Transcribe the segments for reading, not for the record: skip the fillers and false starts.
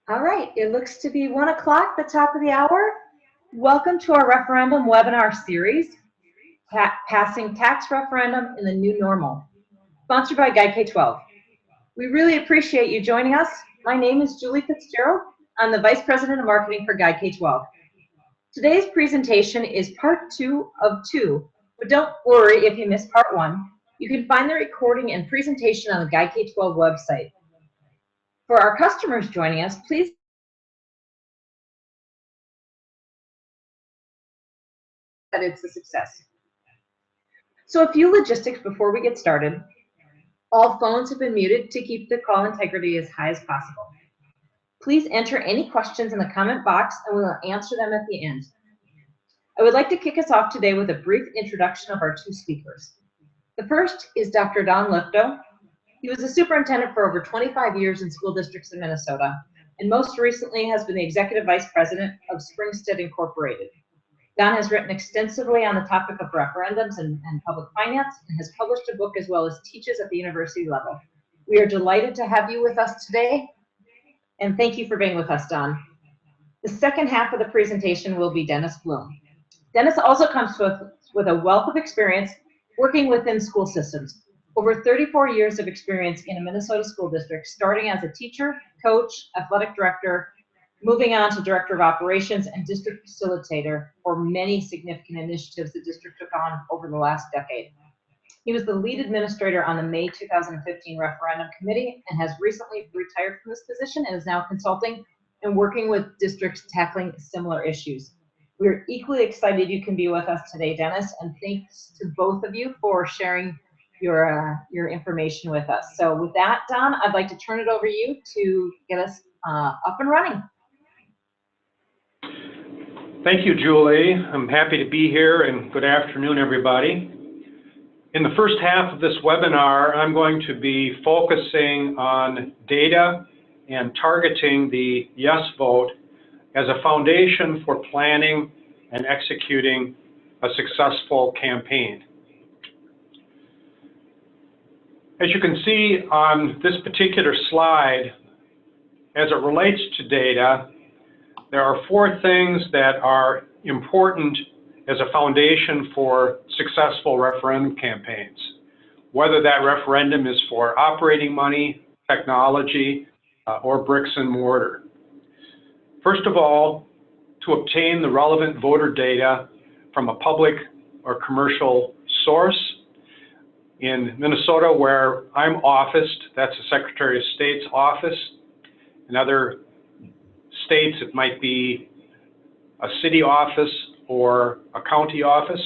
All right, it looks to be 1 o'clock, the top of the hour. Welcome to our referendum webinar series, Passing Tax Referendum in the New Normal, sponsored by Guide K-12. We really appreciate you joining us. My name is Julie Fitzgerald. I'm the Vice President of Marketing for Guide K-12. Today's presentation is part 2 of 2, but don't worry if you missed part 1. You can find the recording and presentation on the Guide K-12 website. For our customers joining us, please that it's a success. So a few logistics before we get started. All phones have been muted to keep the call integrity as high as possible. Please enter any questions in the comment box and we will answer them at the end. I would like to kick us off today with a brief introduction of our two speakers. The first is Dr. Don Lifto. He was a superintendent for over 25 years in school districts in Minnesota, and most recently has been the executive vice president of Springstead Incorporated. Don has written extensively on the topic of referendums and public finance and has published a book as well as teaches at the university level. We are delighted to have you with us today, and thank you for being with us, Don. The second half of the presentation will be Dennis Bloom. Dennis also comes with a wealth of experience working within school systems. Over 34 years of experience in a Minnesota school district, starting as a teacher, coach, athletic director, moving on to director of operations and district facilitator for many significant initiatives the district took on over the last decade. He was the lead administrator on the May 2015 referendum committee and has recently retired from this position and is now consulting and working with districts tackling similar issues. We're equally excited you can be with us today, Dennis, and thanks to both of you for sharing your information with us. So with that, Don, I'd like to turn it over to you to get us up and running. Thank you, Julie. I'm happy to be here, and good afternoon, everybody. In the first half of this webinar, I'm going to be focusing on data and targeting the yes vote as a foundation for planning and executing a successful campaign. As you can see on this particular slide, as it relates to data, there are 4 things that are important as a foundation for successful referendum campaigns, whether that referendum is for operating money, technology, or bricks and mortar. First of all, to obtain the relevant voter data from a public or commercial source. In Minnesota, where I'm officed, that's the Secretary of State's office. In other states, it might be a city office or a county office.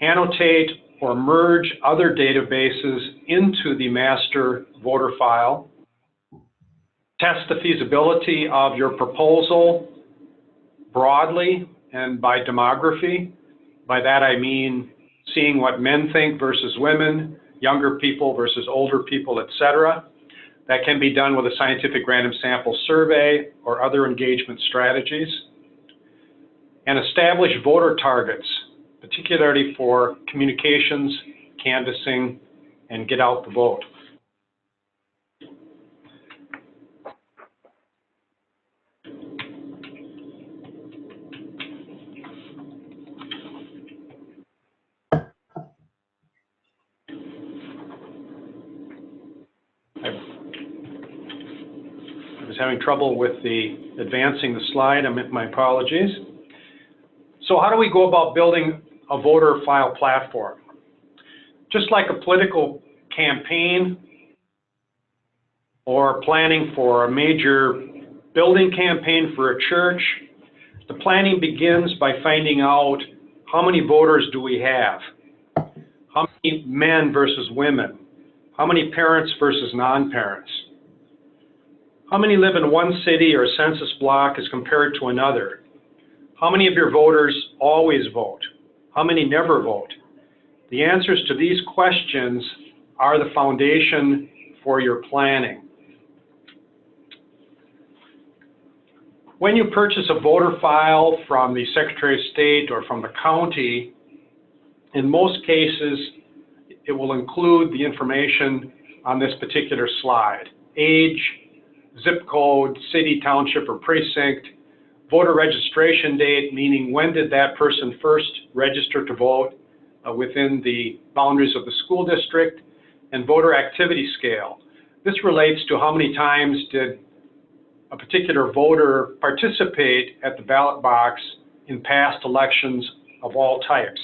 Annotate or merge other databases into the master voter file. Test the feasibility of your proposal broadly and by demography. By that I mean seeing what men think versus women, younger people versus older people, etc. That can be done with a scientific random sample survey or other engagement strategies. And establish voter targets, particularly for communications, canvassing, and get out the vote. I was having trouble with advancing the slide. My apologies. So how do we go about building a voter file platform? Just like a political campaign or planning for a major building campaign for a church, the planning begins by finding out how many voters do we have? How many men versus women? How many parents versus non-parents? How many live in one city or census block as compared to another? How many of your voters always vote? How many never vote? The answers to these questions are the foundation for your planning. When you purchase a voter file from the Secretary of State or from the county, in most cases, it will include the information on this particular slide: age, zip code, city, township, or precinct, voter registration date, meaning when did that person first register to vote within the boundaries of the school district, and voter activity scale. This relates to how many times did a particular voter participate at the ballot box in past elections of all types.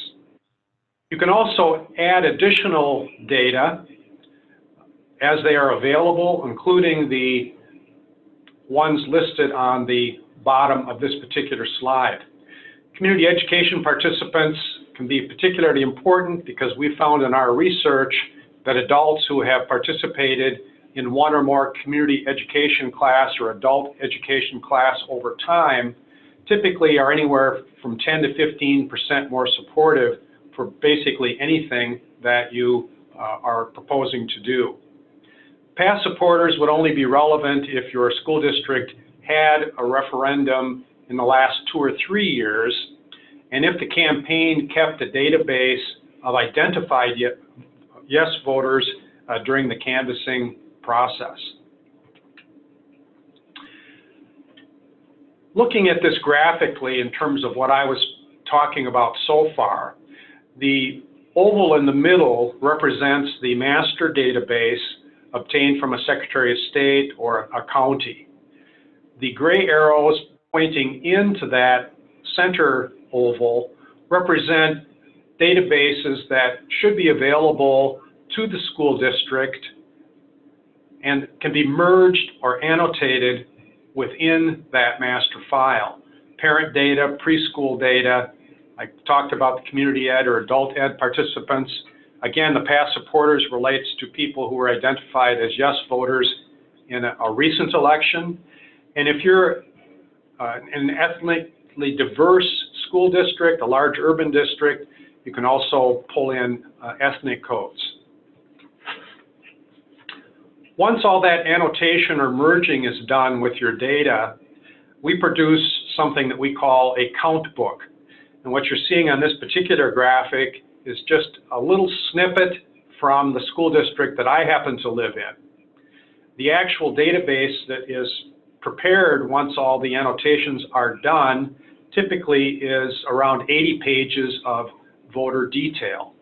You can also add additional data as they are available, including the ones listed on the bottom of this particular slide. Community education participants can be particularly important because we found in our research that adults who have participated in one or more community education class or adult education class over time typically are anywhere from 10 to 15% more supportive for basically anything that you are proposing to do. Past supporters would only be relevant if your school district had a referendum in the last 2 or 3 years, and if the campaign kept a database of identified yes voters during the canvassing process. Looking at this graphically in terms of what I was talking about so far, the oval in the middle represents the master database obtained from a Secretary of State or a county. The gray arrows pointing into that center oval represent databases that should be available to the school district and can be merged or annotated within that master file. Parent data, preschool data, I talked about the community ed or adult ed participants. Again, the past supporters relates to people who were identified as yes voters in a recent election. And if you're an ethnically diverse school district, a large urban district, you can also pull in ethnic codes. Once all that annotation or merging is done with your data, we produce something that we call a count book. And what you're seeing on this particular graphic is just a little snippet from the school district that I happen to live in. The actual database that is prepared once all the annotations are done typically is around 80 pages of voter detail.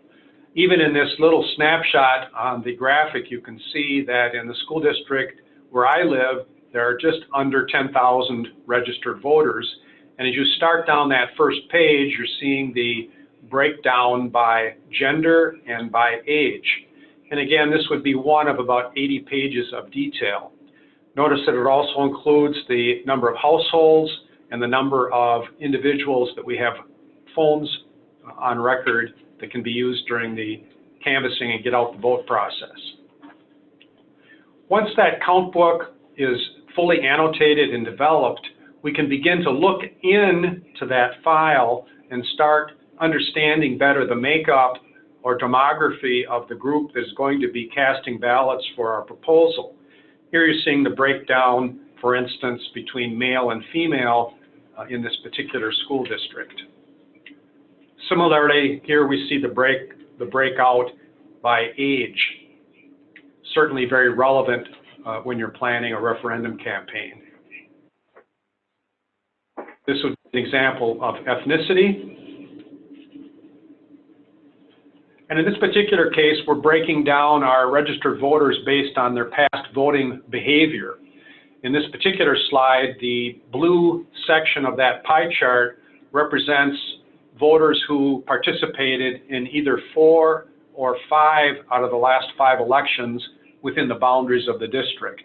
Even in this little snapshot on the graphic, you can see that in the school district where I live, there are just under 10,000 registered voters. And as you start down that first page, you're seeing the breakdown by gender and by age. And again, this would be one of about 80 pages of detail. Notice that it also includes the number of households and the number of individuals that we have phones on record that can be used during the canvassing and get out the vote process. Once that count book is fully annotated and developed, we can begin to look into that file and start understanding better the makeup or demography of the group that is going to be casting ballots for our proposal. Here you're seeing the breakdown, for instance, between male and female in this particular school district. Similarly, here we see the breakout by age. Certainly very relevant when you're planning a referendum campaign. This would be an example of ethnicity. And in this particular case, we're breaking down our registered voters based on their past voting behavior. In this particular slide, the blue section of that pie chart represents voters who participated in either 4 or 5 out of the last 5 elections within the boundaries of the district.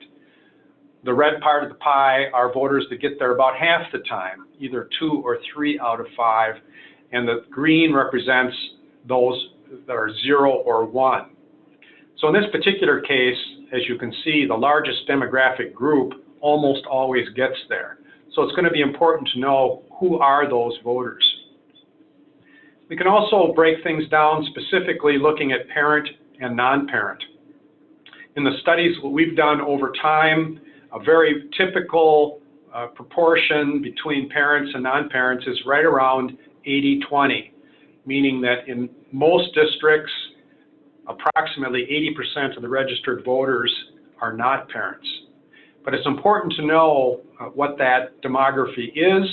The red part of the pie are voters that get there about half the time, either 2 or 3 out of 5, and the green represents those that are 0 or 1. So in this particular case, as you can see, the largest demographic group almost always gets there. So it's going to be important to know who are those voters. We can also break things down specifically looking at parent and non-parent. In the studies that we've done over time, a very typical proportion between parents and non-parents is right around 80-20, meaning that in most districts, approximately 80% of the registered voters are not parents. but it's important to know what that demography is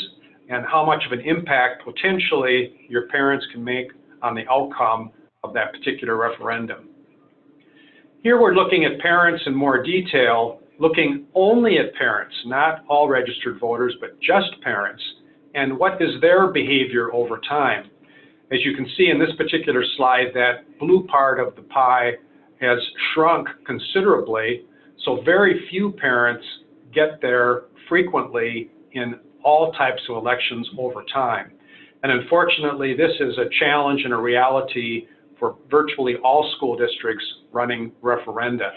and how much of an impact potentially your parents can make on the outcome of that particular referendum. Here we're looking at parents in more detail, looking only at parents, not all registered voters, but just parents, and what is their behavior over time. As you can see in this particular slide, that blue part of the pie has shrunk considerably, so very few parents get there frequently in all types of elections over time. And unfortunately, this is a challenge and a reality for virtually all school districts running referenda.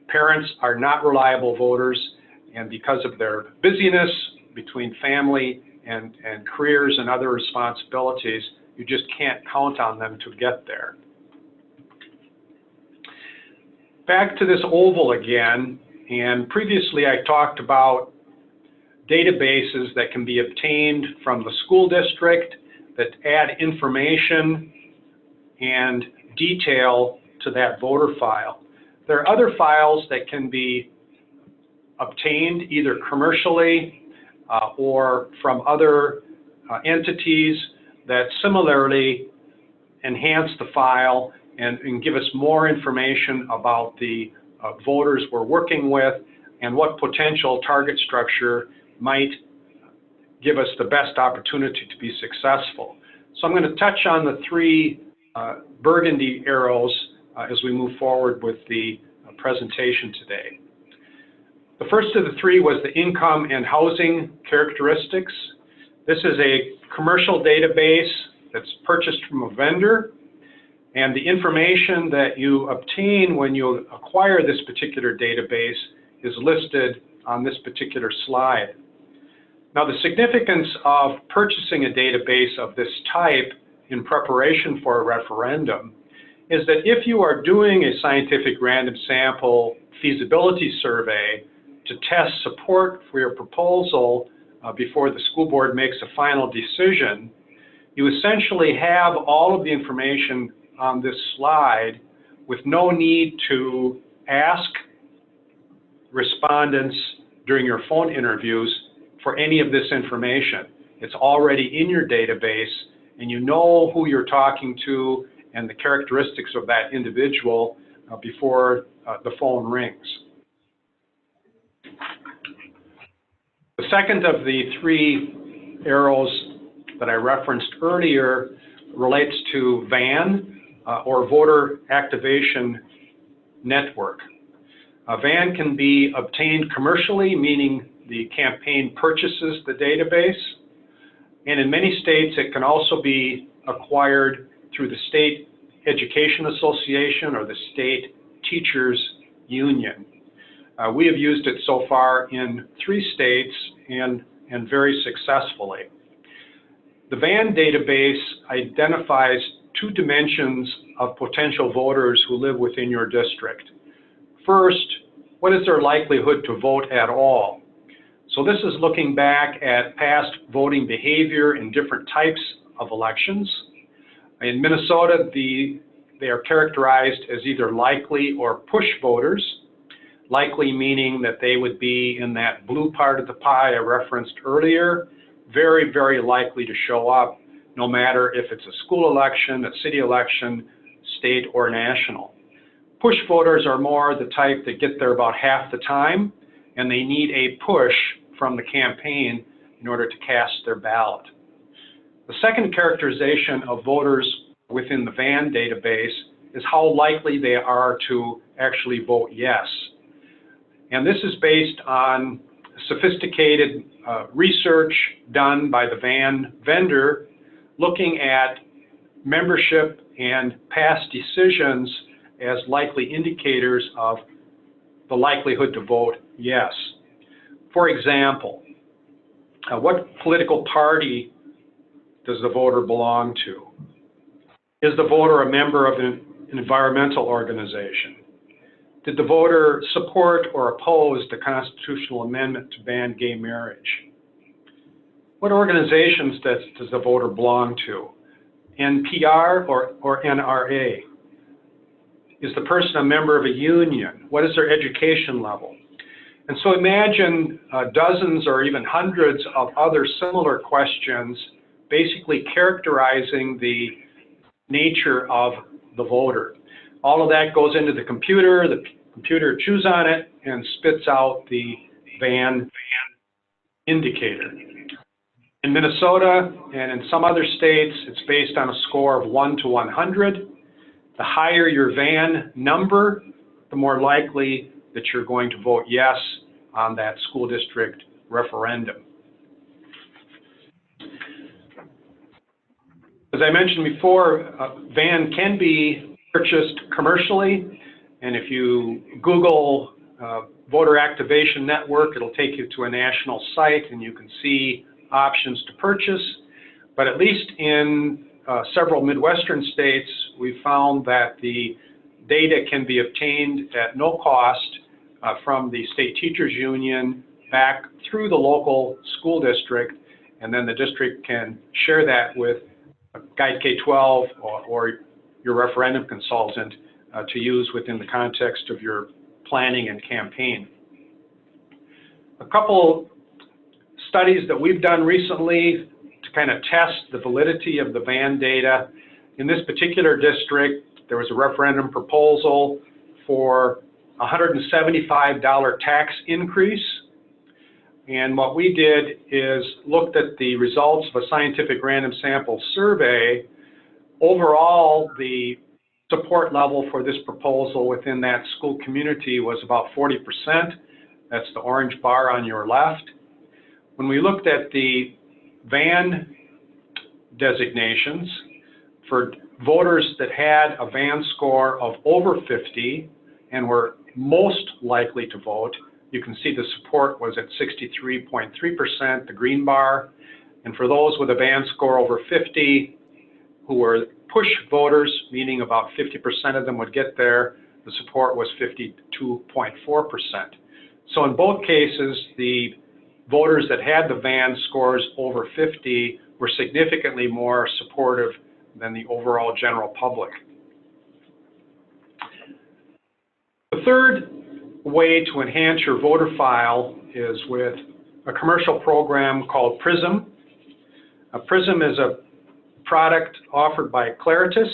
Parents are not reliable voters, and because of their busyness between family and careers and other responsibilities, you just can't count on them to get there. Back to this oval again, and previously I talked about databases that can be obtained from the school district that add information and detail to that voter file. There are other files that can be obtained either commercially or from other entities that similarly enhance the file and give us more information about the voters we're working with and what potential target structure might give us the best opportunity to be successful. So I'm going to touch on the three burgundy arrows as we move forward with the presentation today. The first of the three was the income and housing characteristics. This is a commercial database that's purchased from a vendor, and the information that you obtain when you acquire this particular database is listed on this particular slide. Now, the significance of purchasing a database of this type in preparation for a referendum is that if you are doing a scientific random sample feasibility survey to test support for your proposal before the school board makes a final decision, you essentially have all of the information on this slide with no need to ask respondents during your phone interviews for any of this information. It's already in your database, and you know who you're talking to and the characteristics of that individual before the phone rings. The second of the three arrows that I referenced earlier relates to VAN, or Voter Activation Network. VAN can be obtained commercially, meaning the campaign purchases the database, and in many states it can also be acquired through the State Education Association or the State Teachers Union. We have used it so far in 3 states and very successfully. The VAN database identifies 2 dimensions of potential voters who live within your district. First, what is their likelihood to vote at all? So this is looking back at past voting behavior in different types of elections. In Minnesota, they are characterized as either likely or push voters. Likely meaning that they would be in that blue part of the pie I referenced earlier, very, very likely to show up, no matter if it's a school election, a city election, state, or national. Push voters are more the type that get there about half the time, and they need a push from the campaign in order to cast their ballot. The second characterization of voters within the VAN database is how likely they are to actually vote yes. And this is based on sophisticated research done by the VAN vendor looking at membership and past decisions as likely indicators of the likelihood to vote yes. For example, what political party does the voter belong to? Is the voter a member of an environmental organization? Did the voter support or oppose the constitutional amendment to ban gay marriage? What organizations does the voter belong to? NPR or NRA? Is the person a member of a union? What is their education level? And so imagine dozens or even hundreds of other similar questions basically characterizing the nature of the voter. All of that goes into the computer chews on it and spits out the VAN indicator. In Minnesota and in some other states, it's based on a score of 1 to 100. The higher your VAN number, the more likely that you're going to vote yes on that school district referendum. As I mentioned before, VAN can be purchased commercially, and if you Google Voter Activation Network, it'll take you to a national site and you can see options to purchase. But at least in several Midwestern states, we found that the data can be obtained at no cost from the State Teachers Union back through the local school district, and then the district can share that with Guide K-12 or your referendum consultant to use within the context of your planning and campaign. A couple studies that we've done recently to kind of test the validity of the VAN data. In this particular district, there was a referendum proposal for a $175 tax increase. And what we did is looked at the results of a scientific random sample survey. Overall, the support level for this proposal within that school community was about 40%. That's the orange bar on your left. When we looked at the VAN designations for voters that had a VAN score of over 50 and were most likely to vote, you can see the support was at 63.3%, the green bar. And for those with a VAN score over 50 who were push voters, meaning about 50% of them would get there, the support was 52.4%. So in both cases, the voters that had the VAN scores over 50 were significantly more supportive than the overall general public. The third way to enhance your voter file is with a commercial program called PRISM. PRISM is a product offered by Claritas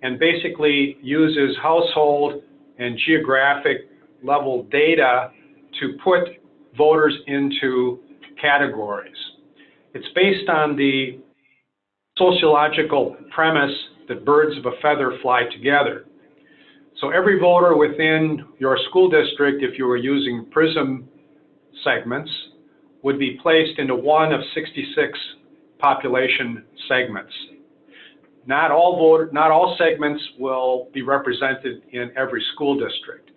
and basically uses household and geographic level data to put voters into categories. It's based on the sociological premise that birds of a feather fly together. So every voter within your school district, if you were using PRISM segments, would be placed into one of 66 population segments. Not all segments will be represented in every school district.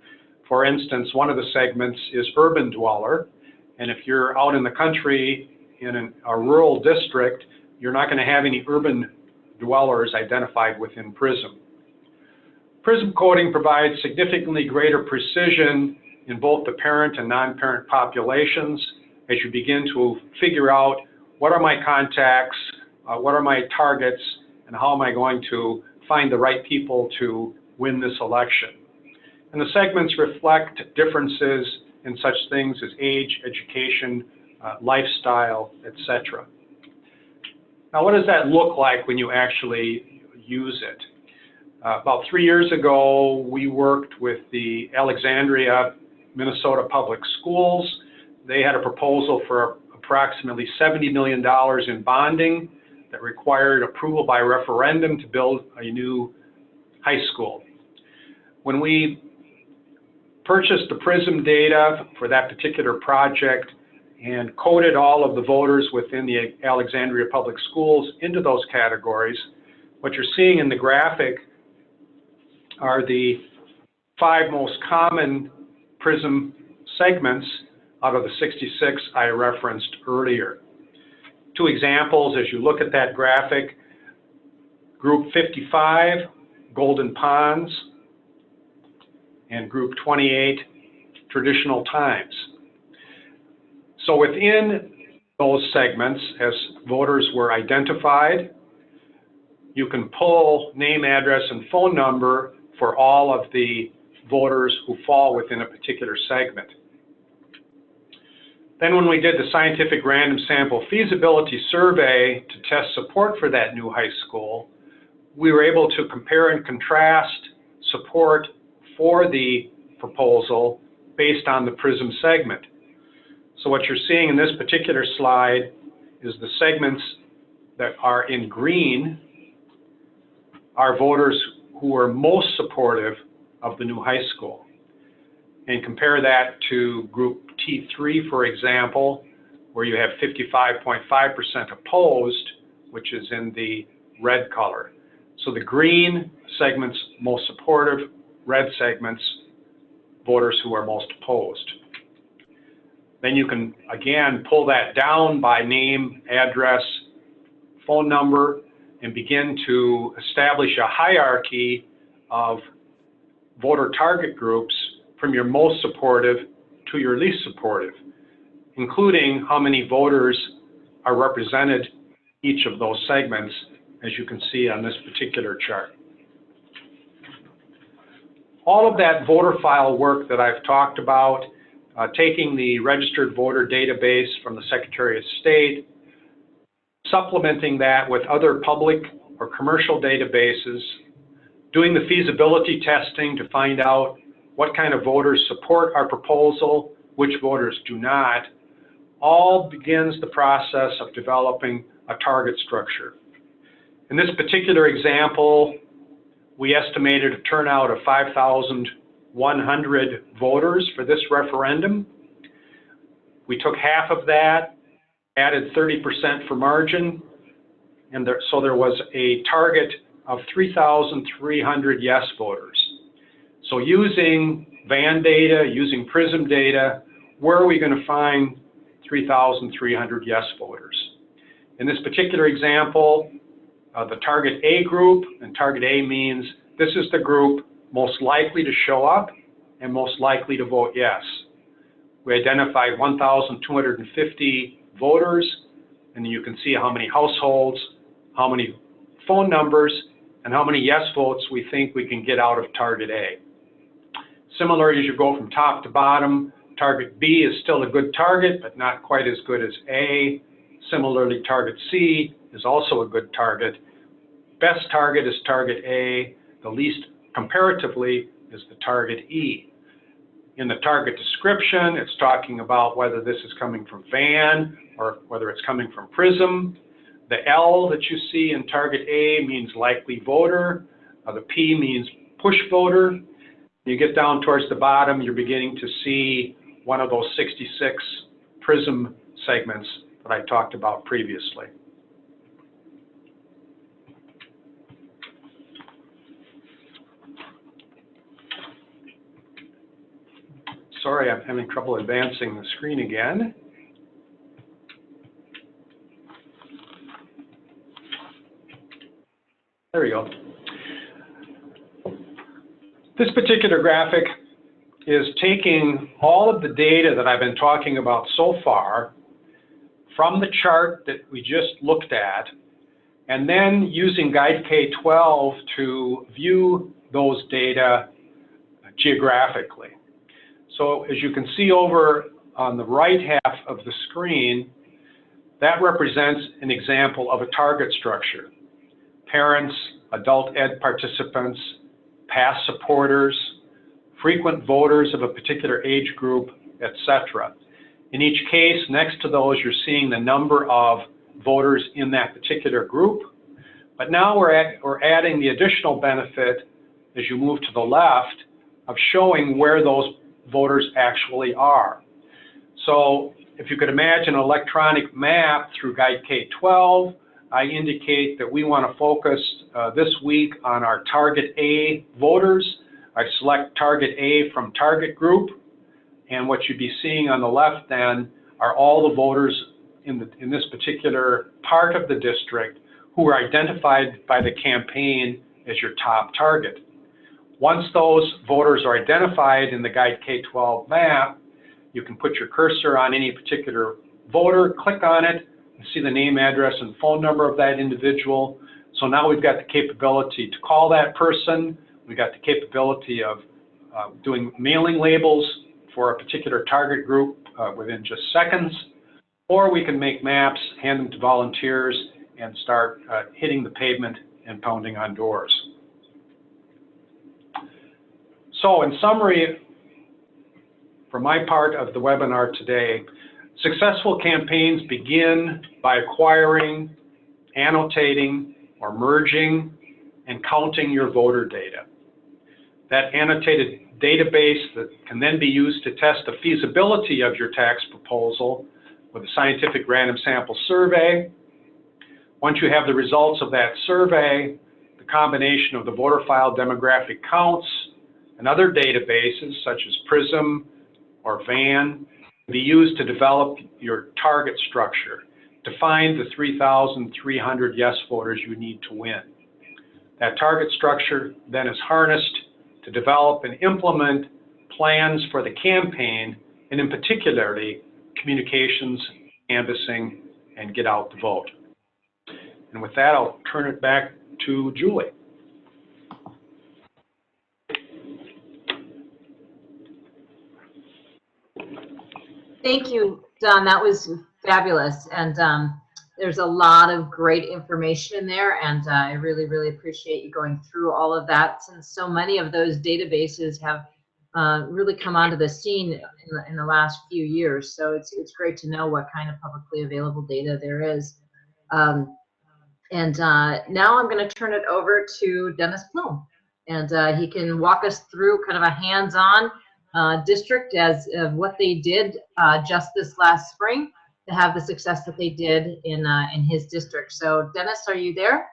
For instance, one of the segments is urban dweller, and if you're out in the country in a rural district, you're not going to have any urban dwellers identified within PRISM. PRISM coding provides significantly greater precision in both the parent and non-parent populations as you begin to figure out what are my contacts, what are my targets, and how am I going to find the right people to win this election. And the segments reflect differences in such things as age, education, lifestyle, etc. Now, what does that look like when you actually use it? About 3 years ago, we worked with the Alexandria, Minnesota Public Schools. They had a proposal for approximately $70 million in bonding that required approval by referendum to build a new high school. When we purchased the PRISM data for that particular project and coded all of the voters within the Alexandria Public Schools into those categories, what you're seeing in the graphic are the 5 most common PRISM segments out of the 66 I referenced earlier. 2 examples as you look at that graphic. Group 55, Golden Ponds, and Group 28, Traditional Times. So within those segments, as voters were identified, you can pull name, address, and phone number for all of the voters who fall within a particular segment. Then when we did the scientific random sample feasibility survey to test support for that new high school, we were able to compare and contrast support for the proposal based on the PRISM segment. So what you're seeing in this particular slide is the segments that are in green are voters who are most supportive of the new high school. And compare that to group T3, for example, where you have 55.5% opposed, which is in the red color. So the green segments most supportive, red segments voters who are most opposed. Then you can, again, pull that down by name, address, phone number, and begin to establish a hierarchy of voter target groups from your most supportive to your least supportive, including how many voters are represented each of those segments, as you can see on this particular chart. All of that voter file work that I've talked about, taking the registered voter database from the Secretary of State, supplementing that with other public or commercial databases, doing the feasibility testing to find out what kind of voters support our proposal, which voters do not, all begins the process of developing a target structure. In this particular example, we estimated a turnout of 5,100 voters for this referendum. We took half of that, added 30% for margin, and so there was a target of 3,300 yes voters. So using VAN data, using PRISM data, where are we going to find 3,300 yes voters? In this particular example, the target A group, and target A means this is the group most likely to show up and most likely to vote yes. We identified 1,250 voters, and you can see how many households, how many phone numbers, and how many yes votes we think we can get out of target A. Similarly, as you go from top to bottom, target B is still a good target, but not quite as good as A. Similarly, target C is also a good target. Best target is target A. The least comparatively is the target E. In the target description, it's talking about whether this is coming from VAN or whether it's coming from PRISM. The L that you see in target A means likely voter. The P means push voter. You get down towards the bottom, you're beginning to see one of those 66 PRISM segments that I talked about previously. Sorry, I'm having trouble advancing the screen again. There we go. This particular graphic is taking all of the data that I've been talking about so far from the chart that we just looked at, and then using Guide K-12 to view those data geographically. So as you can see over on the right half of the screen, that represents an example of a target structure. Parents, adult ed participants, past supporters, frequent voters of a particular age group, etc. In each case, next to those, you're seeing the number of voters in that particular group. But now we're adding the additional benefit, as you move to the left, of showing where those voters actually are. So if you could imagine an electronic map through Guide K-12, I indicate that we want to focus this week on our target A voters. I select target A from target group, and what you'd be seeing on the left then are all the voters in this particular part of the district who are identified by the campaign as your top target. Once those voters are identified in the Guide K-12 map, you can put your cursor on any particular voter, click on it, and see the name, address, and phone number of that individual. So now we've got the capability to call that person. We've got the capability of doing mailing labels for a particular target group within just seconds, or we can make maps, hand them to volunteers, and start hitting the pavement and pounding on doors. So in summary, for my part of the webinar today, successful campaigns begin by acquiring, annotating, or merging and counting your voter data. That annotated database that can then be used to test the feasibility of your tax proposal with a scientific random sample survey. Once you have the results of that survey, the combination of the voter file demographic counts and other databases such as PRISM or VAN can be used to develop your target structure to find the 3,300 yes voters you need to win. That target structure then is harnessed to develop and implement plans for the campaign, and in particularly communications, canvassing, and get out the vote. And with that, I'll turn it back to Julie. Thank you, Don. That was fabulous. And there's a lot of great information in there. And I really, really appreciate you going through all of that, since so many of those databases have really come onto the scene in the last few years. So it's great to know what kind of publicly available data there is. Now I'm going to turn it over to Dennis Plume. And he can walk us through kind of a hands-on district as of what they did just this last spring to have the success that they did in his district. So Dennis, are you there?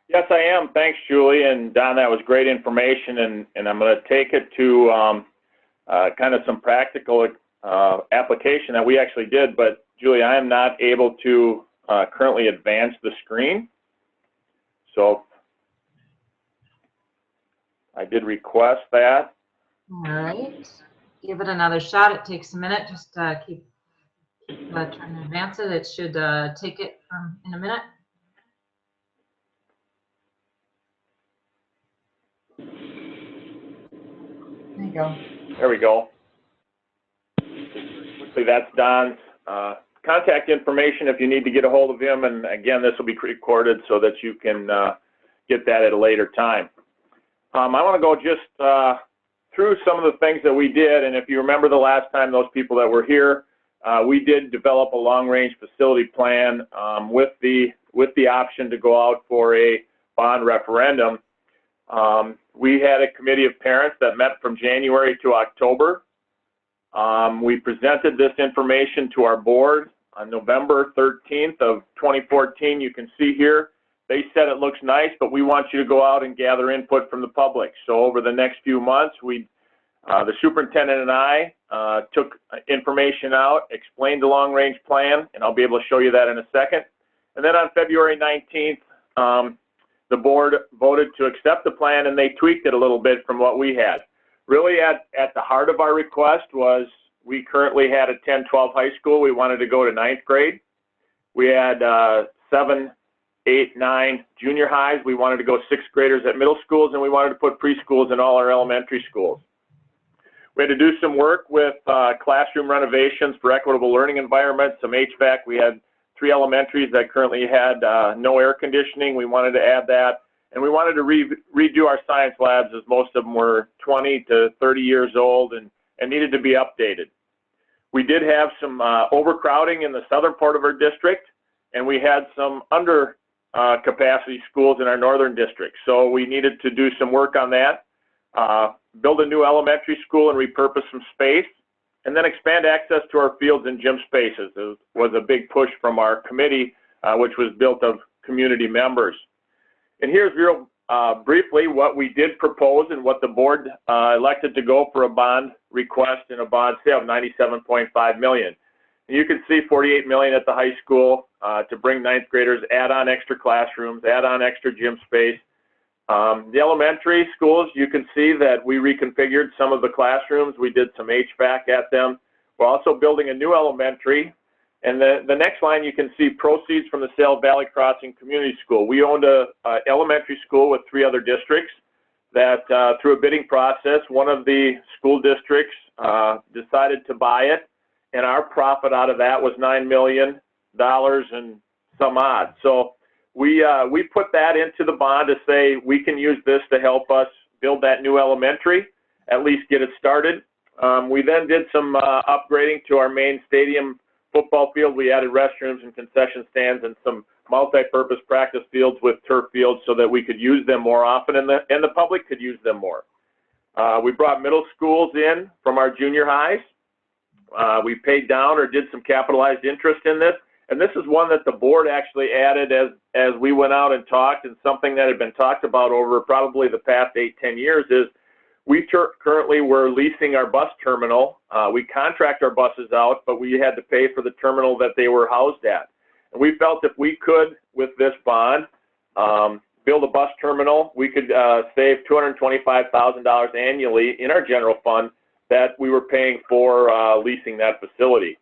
Yes, I am. Thanks, Julie. And Don, that was great information. And I'm going to take it to kind of some practical application that we actually did. But Julie, I am not able to currently advance the screen. So I did request that. All right, give it another shot. It takes a minute. Just keep trying to advance it. It should take it in a minute. There you go. There we go. Quickly, that's Don's contact information if you need to get a hold of him. And again, this will be recorded so that you can get that at a later time. I want to go just through some of the things that we did. And if you remember the last time, those people that were here, we did develop a long-range facility plan with the option to go out for a bond referendum. We had a committee of parents that met from January to October. We presented this information to our board on November 13th of 2014. You can see here, they said it looks nice, but we want you to go out and gather input from the public. So over the next few months, the superintendent and I took information out, explained the long-range plan, and I'll be able to show you that in a second. And then on February 19th, the board voted to accept the plan, and they tweaked it a little bit from what we had. Really at the heart of our request was we currently had a 10-12 high school. We wanted to go to 9th grade. We had 7, 8, 9 junior highs. We wanted to go 6th graders at middle schools, and we wanted to put preschools in all our elementary schools. We had to do some work with classroom renovations for equitable learning environments, some HVAC. We had 3 elementaries that currently had no air conditioning. We wanted to add that. And we wanted to redo our science labs, as most of them were 20 to 30 years old and needed to be updated. We did have some overcrowding in the southern part of our district, and we had some under capacity schools in our northern district. So we needed to do some work on that, build a new elementary school and repurpose some space, and then expand access to our fields and gym spaces. It was a big push from our committee, which was built of community members. And here's real briefly what we did propose and what the board elected to go for a bond request and a bond sale of $97.5 million. And you can see $48 million at the high school to bring 9th graders, add on extra classrooms, add on extra gym space. The elementary schools, you can see that we reconfigured some of the classrooms. We did some HVAC at them. We're also building a new elementary. And the next line, you can see proceeds from the sale of Valley Crossing Community School. We owned a elementary school with 3 other districts that through a bidding process, one of the school districts decided to buy it and our profit out of that was $9 million and some odd. So we put that into the bond to say we can use this to help us build that new elementary, at least get it started. We then did some upgrading to our main stadium football field. We added restrooms and concession stands and some multi-purpose practice fields with turf fields so that we could use them more often and the public could use them more. We brought middle schools in from our junior highs. We paid down or did some capitalized interest in this. And this is one that the board actually added as we went out and talked, and something that had been talked about over probably the past 8-10 years is we currently were leasing our bus terminal. We contract our buses out, but we had to pay for the terminal that they were housed at. And we felt if we could, with this bond, build a bus terminal, we could save $225,000 annually in our general fund that we were paying for leasing that facility.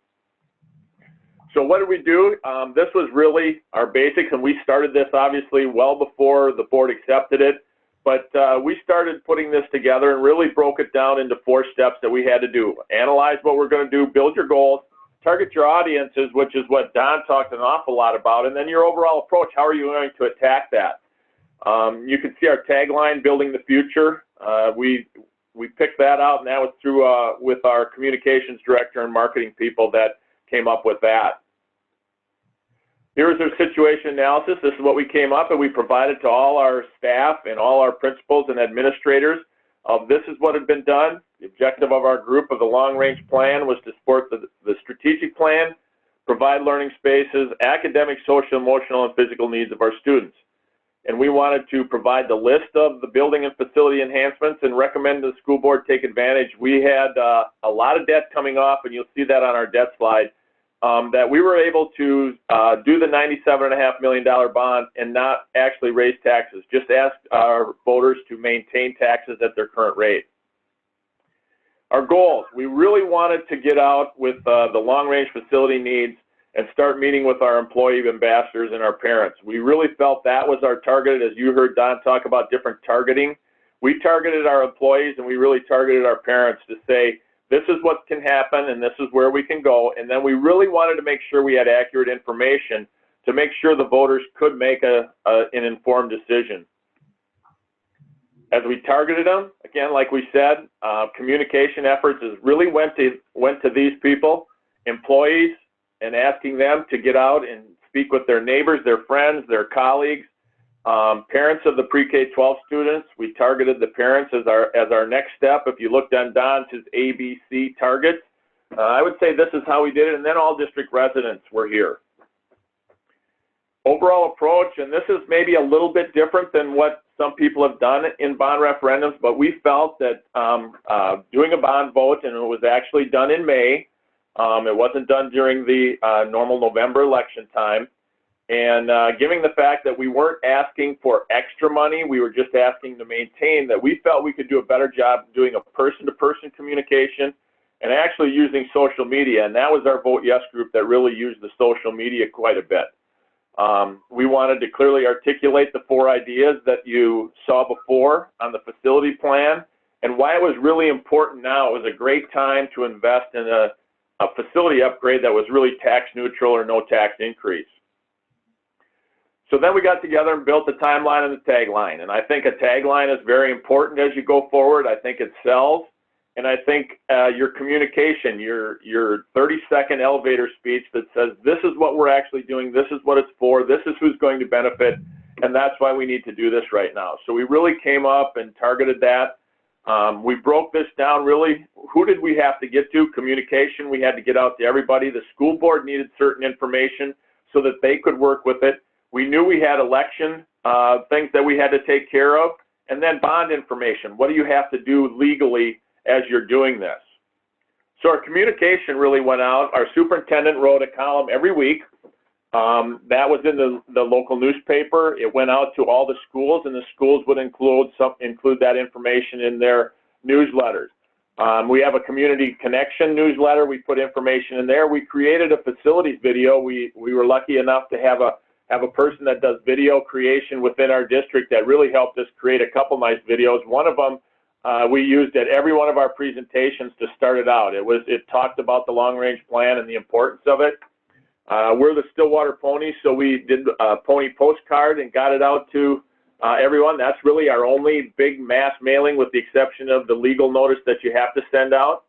So what did we do? This was really our basics, and we started this obviously well before the board accepted it. But we started putting this together and really broke it down into 4 steps that we had to do. Analyze what we're going to do, build your goals, target your audiences, which is what Don talked an awful lot about, and then your overall approach. How are you going to attack that? You can see our tagline, Building the Future. We picked that out, and that was through with our communications director and marketing people that came up with that. Here's our situation analysis. This is what we came up and we provided to all our staff and all our principals and administrators. This is what had been done. The objective of our group of the long-range plan was to support the strategic plan, provide learning spaces, academic, social, emotional, and physical needs of our students. And we wanted to provide the list of the building and facility enhancements and recommend the school board take advantage. We had a lot of debt coming off, and you'll see that on our debt slide. That we were able to do the $97.5 million bond and not actually raise taxes, just ask our voters to maintain taxes at their current rate. Our goals, we really wanted to get out with the long-range facility needs and start meeting with our employee ambassadors and our parents. We really felt that was our target. As you heard Don talk about different targeting, we targeted our employees and we really targeted our parents to say, this is what can happen and this is where we can go. And then we really wanted to make sure we had accurate information to make sure the voters could make an informed decision. As we targeted them, again, like we said, communication efforts really went to these people, employees, and asking them to get out and speak with their neighbors, their friends, their colleagues, parents of the pre-K-12 students. We targeted the parents as our next step. If you looked on Don's his ABC targets, I would say this is how we did it, and then all district residents were here. Overall approach, and this is maybe a little bit different than what some people have done in bond referendums, but we felt that doing a bond vote, and it was actually done in May, it wasn't done during the normal November election time, and given the fact that we weren't asking for extra money, we were just asking to maintain, that we felt we could do a better job doing a person-to-person communication and actually using social media. And that was our Vote Yes group that really used the social media quite a bit. We wanted to clearly articulate the 4 ideas that you saw before on the facility plan and why it was really important now. It was a great time to invest in a facility upgrade that was really tax neutral or no tax increase. So then we got together and built the timeline and the tagline. And I think a tagline is very important as you go forward. I think it sells. And I think your communication, your 30-second elevator speech that says, this is what we're actually doing, this is what it's for, this is who's going to benefit, and that's why we need to do this right now. So we really came up and targeted that. We broke this down really. Who did we have to get to? Communication. We had to get out to everybody. The school board needed certain information so that they could work with it. We knew we had election things that we had to take care of, and then bond information. What do you have to do legally as you're doing this? So our communication really went out. Our superintendent wrote a column every week. That was in the local newspaper. It went out to all the schools, and the schools would include that information in their newsletters. We have a community connection newsletter. We put information in there. We created a facilities video. We were lucky enough to have a person that does video creation within our district that really helped us create a couple nice videos. One of them we used at every one of our presentations to start it out. It talked about the long-range plan and the importance of it. We're the Stillwater Ponies, so we did a pony postcard and got it out to everyone. That's really our only big mass mailing, with the exception of the legal notice that you have to send out.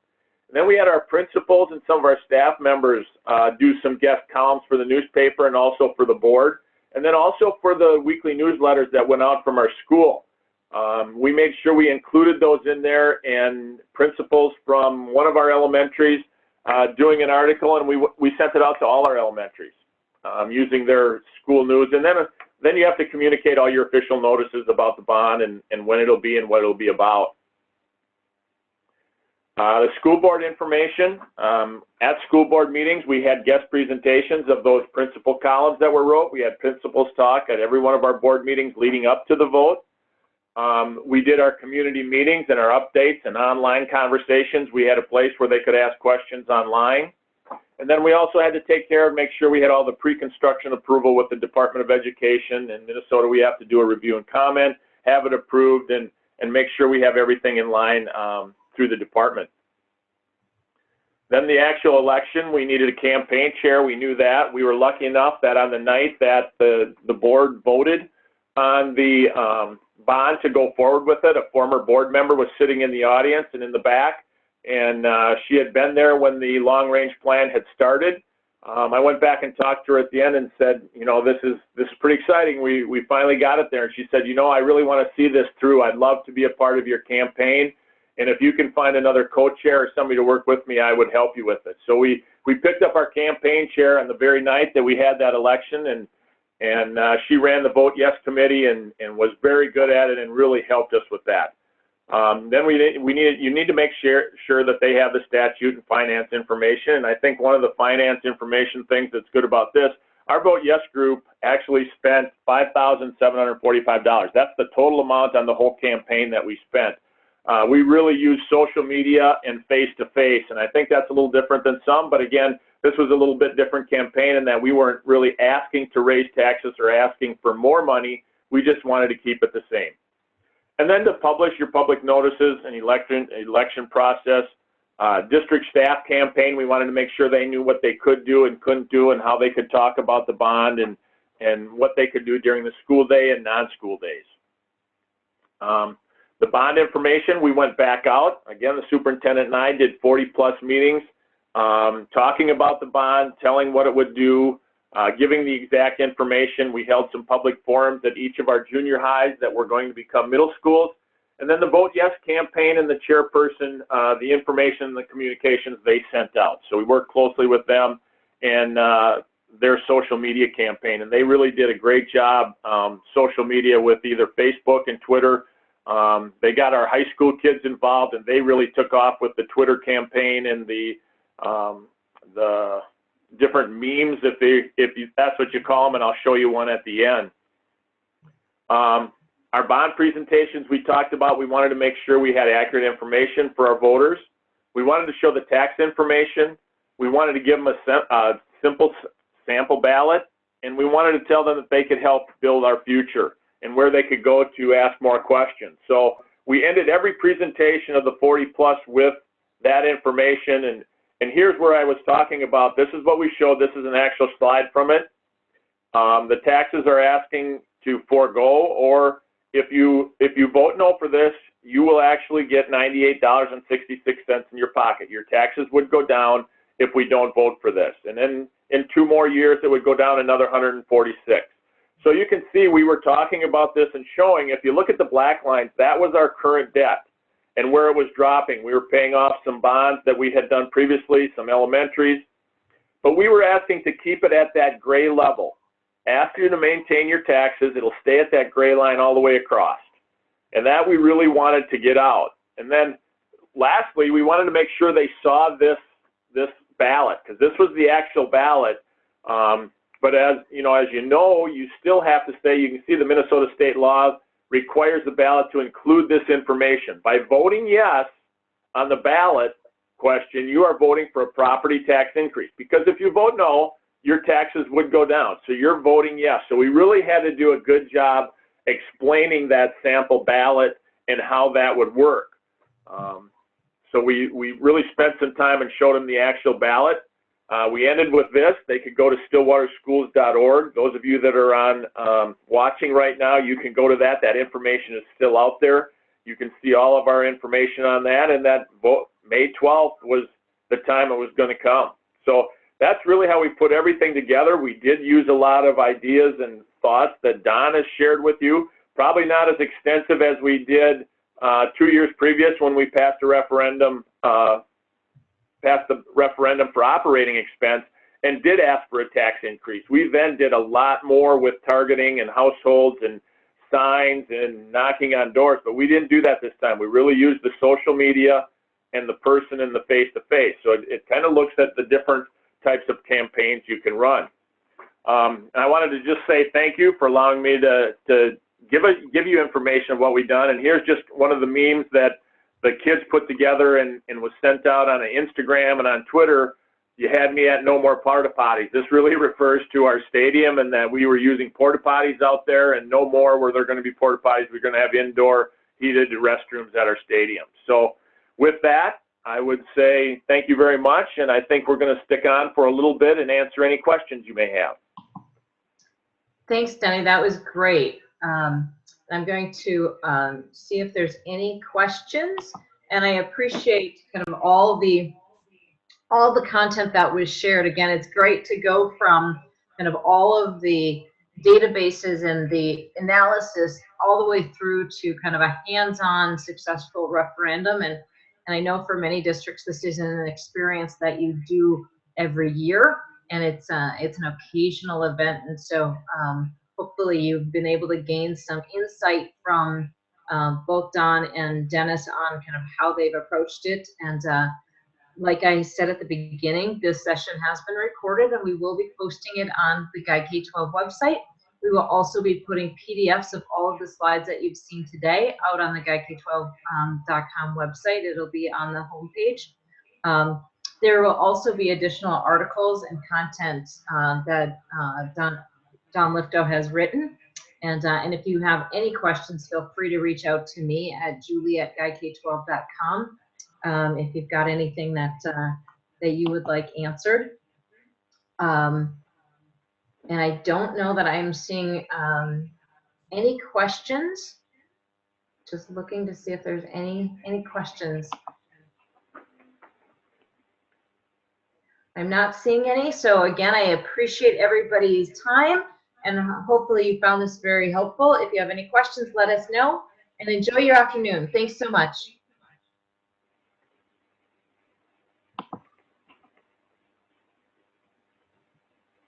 And then we had our principals and some of our staff members do some guest columns for the newspaper and also for the board, and then also for the weekly newsletters that went out from our school. We made sure we included those in there, and principals from one of our elementaries doing an article, and we sent it out to all our elementaries using their school news. And then you have to communicate all your official notices about the bond and when it'll be and what it'll be about. The school board information. At school board meetings, we had guest presentations of those principal columns that were wrote. We had principals talk at every one of our board meetings leading up to the vote. We did our community meetings and our updates and online conversations. We had a place where they could ask questions online. And then we also had to take care of, make sure we had all the pre-construction approval with the Department of Education. In Minnesota, we have to do a review and comment, have it approved, and make sure we have everything in line through the department. Then the actual election, we needed a campaign chair. We knew that. We were lucky enough that on the night that the board voted on the bond to go forward with it, a former board member was sitting in the audience and in the back, and she had been there when the long-range plan had started. I went back and talked to her at the end and said, you know, this is pretty exciting. We finally got it there. And she said, you know, I really want to see this through. I'd love to be a part of your campaign. And if you can find another co-chair or somebody to work with me, I would help you with it. So we picked up our campaign chair on the very night that we had that election, and she ran the Vote Yes committee and was very good at it and really helped us with that. Then you need to make sure that they have the statute and finance information. And I think one of the finance information things that's good about this, our Vote Yes group actually spent $5,745. That's the total amount on the whole campaign that we spent. We really use social media and face-to-face, and I think that's a little different than some, but again, this was a little bit different campaign in that we weren't really asking to raise taxes or asking for more money. We just wanted to keep it the same. And then to publish your public notices and election process, district staff campaign, we wanted to make sure they knew what they could do and couldn't do and how they could talk about the bond and what they could do during the school day and non-school days. The bond information, we went back out. Again, the superintendent and I did 40+ meetings talking about the bond, telling what it would do, giving the exact information. We held some public forums at each of our junior highs that were going to become middle schools. And then the Vote Yes campaign and the chairperson, the information and the communications they sent out. So we worked closely with them and their social media campaign. And they really did a great job social media with either Facebook and Twitter. They got our high school kids involved, and they really took off with the Twitter campaign and the different memes, if that's what you call them, and I'll show you one at the end. Our bond presentations we talked about, we wanted to make sure we had accurate information for our voters. We wanted to show the tax information. We wanted to give them a simple sample ballot, and we wanted to tell them that they could help build our future and where they could go to ask more questions. So we ended every presentation of the 40+ with that information, and here's where I was talking about. This is what we showed. This is an actual slide from it. The taxes are asking to forego, or if you vote no for this, you will actually get $98.66 in your pocket. Your taxes would go down if we don't vote for this. And then in 2 more years, it would go down another $146. So you can see we were talking about this and showing, if you look at the black lines, that was our current debt and where it was dropping. We were paying off some bonds that we had done previously, some elementaries, but we were asking to keep it at that gray level. Ask you to maintain your taxes. It'll stay at that gray line all the way across. And that we really wanted to get out. And then lastly, we wanted to make sure they saw this ballot, because this was the actual ballot. But as you know, you still have to say, you can see the Minnesota state law requires the ballot to include this information. By voting yes on the ballot question, you are voting for a property tax increase, because if you vote no, your taxes would go down. So you're voting yes. So we really had to do a good job explaining that sample ballot and how that would work. So we really spent some time and showed them the actual ballot. We ended with this. They could go to stillwaterschools.org. Those of you that are on watching right now, you can go to that. That information is still out there. You can see all of our information on that, and that vote, May 12th was the time it was going to come. So that's really how we put everything together. We did use a lot of ideas and thoughts that Don has shared with you, probably not as extensive as we did 2 years previous when we passed a referendum, passed the referendum for operating expense and did ask for a tax increase. We then did a lot more with targeting and households and signs and knocking on doors, but we didn't do that this time. We really used the social media and the person and the face-to-face. So it kind of looks at the different types of campaigns you can run. I wanted to just say thank you for allowing me to give you information of what we've done. And here's just one of the memes that the kids put together and was sent out on Instagram and on Twitter. You had me at no more porta potties. This really refers to our stadium and that we were using porta potties out there, and no more where they're going to be porta potties. We're going to have indoor heated restrooms at our stadium. So with that, I would say thank you very much, and I think we're going to stick on for a little bit and answer any questions you may have. Thanks, Denny. That was great. I'm going to see if there's any questions, and I appreciate kind of all the content that was shared. Again, it's great to go from kind of all of the databases and the analysis all the way through to kind of a hands-on successful referendum. And I know for many districts, this isn't an experience that you do every year, and it's an occasional event. And so hopefully you've been able to gain some insight from both Don and Dennis on kind of how they've approached it. And like I said at the beginning, this session has been recorded, and we will be posting it on the Guide K-12 website. We will also be putting PDFs of all of the slides that you've seen today out on the guidek12.com website. It'll be on the homepage. There will also be additional articles and content that Don Lifto has written. And if you have any questions, feel free to reach out to me at julie@guidek12.com. If you've got anything that you would like answered. And I don't know that I'm seeing any questions. Just looking to see if there's any questions. I'm not seeing any. So again, I appreciate everybody's time, and hopefully you found this very helpful. If you have any questions, let us know, and enjoy your afternoon. Thanks so much.